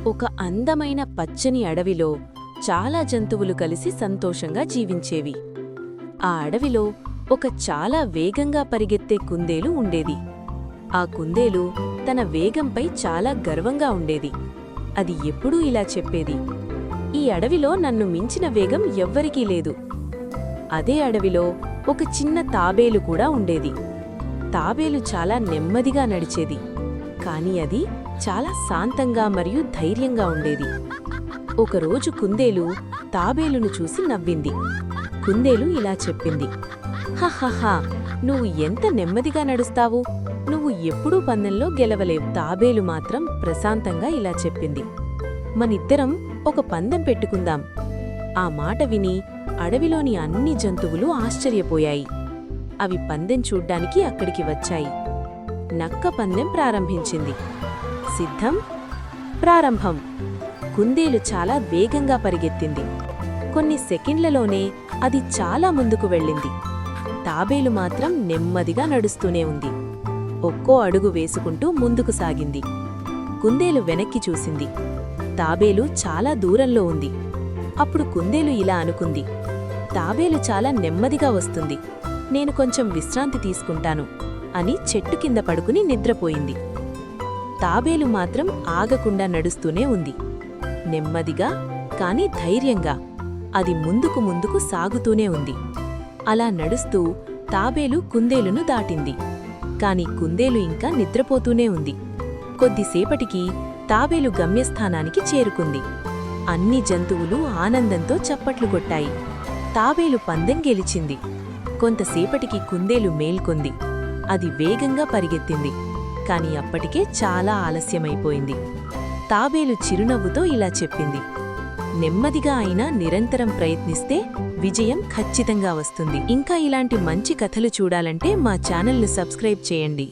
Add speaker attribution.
Speaker 1: ఒక అందమైన పచ్చని అడవిలో చాలా జంతువులు కలిసి సంతోషంగా జీవించేవి. ఆ అడవిలో ఒక చాలా వేగంగా పరిగెత్తే కుందేలు ఉండేది. ఆ కుందేలు తన వేగంపై చాలా గర్వంగా ఉండేది. అది ఎప్పుడూ ఇలా చెప్పేది, "ఈ అడవిలో నన్ను మించిన వేగం ఎవ్వరికీ లేదు." అదే అడవిలో ఒక చిన్న తాబేలు కూడా ఉండేది. తాబేలు చాలా నెమ్మదిగా నడిచేది, కాని అది చాలా శాంతంగా మరియు ధైర్యంగా ఉండేది. ఒకరోజు కుందేలు తాబేలును చూసి నవ్వింది. కుందేలు ఇలా చెప్పింది, "హహహా, నువ్వు ఎంత నెమ్మదిగా నడుస్తావు, నువ్వు ఎప్పుడూ పందెంలో గెలవలేవు." తాబేలు మాత్రం ప్రశాంతంగా ఇలా చెప్పింది, "మనిద్దరం ఒక పందెం పెట్టుకుందాం." ఆ మాట విని అడవిలోని అన్ని జంతువులు ఆశ్చర్యపోయాయి. అవి పందెం చూడ్డానికి అక్కడికి వచ్చాయి. నక్క పందెం ప్రారంభించింది. సిద్ధం, ప్రారంభం. కుందేలు చాలా వేగంగా పరిగెత్తింది. కొన్ని సెకండ్లలోనే అది చాలా ముందుకు వెళ్ళింది. తాబేలు మాత్రం నెమ్మదిగా నడుస్తూనే ఉంది. ఒక్కో అడుగు వేసుకుంటూ ముందుకు సాగింది. కుందేలు వెనక్కి చూసింది. తాబేలు చాలా దూరంలో ఉంది. అప్పుడు కుందేలు ఇలా అనుకుంది, తాబేలు చాలా నెమ్మదిగా వస్తుంది, నేను కొంచెం విశ్రాంతి తీసుకుంటాను అని చెట్టు కింద పడుకుని నిద్రపోయింది. తాబేలు మాత్రం ఆగకుండా నడుస్తూనే ఉంది. నెమ్మదిగా కాని ధైర్యంగా అది ముందుకు ముందుకు సాగుతూనే ఉంది. అలా నడుస్తూ తాబేలు కుందేలును దాటింది. కాని కుందేలు ఇంకా నిద్రపోతూనే ఉంది. కొద్దిసేపటికి తాబేలు గమ్యస్థానానికి చేరుకుంది. అన్ని జంతువులు ఆనందంతో చప్పట్లు కొట్టాయి. తాబేలు పందెం గెలిచింది. కొంతసేపటికి కుందేలు మేల్కొంది. అది వేగంగా పరిగెత్తింది. కాని అప్పటికే చాలా ఆలస్యమైపోయింది. తాబేలు చిరునవ్వుతో ఇలా చెప్పింది, "నెమ్మదిగా అయినా నిరంతరం ప్రయత్నిస్తే విజయం ఖచ్చితంగా వస్తుంది." ఇంకా ఇలాంటి మంచి కథలు చూడాలంటే మా ఛానల్ను సబ్స్క్రైబ్ చేయండి.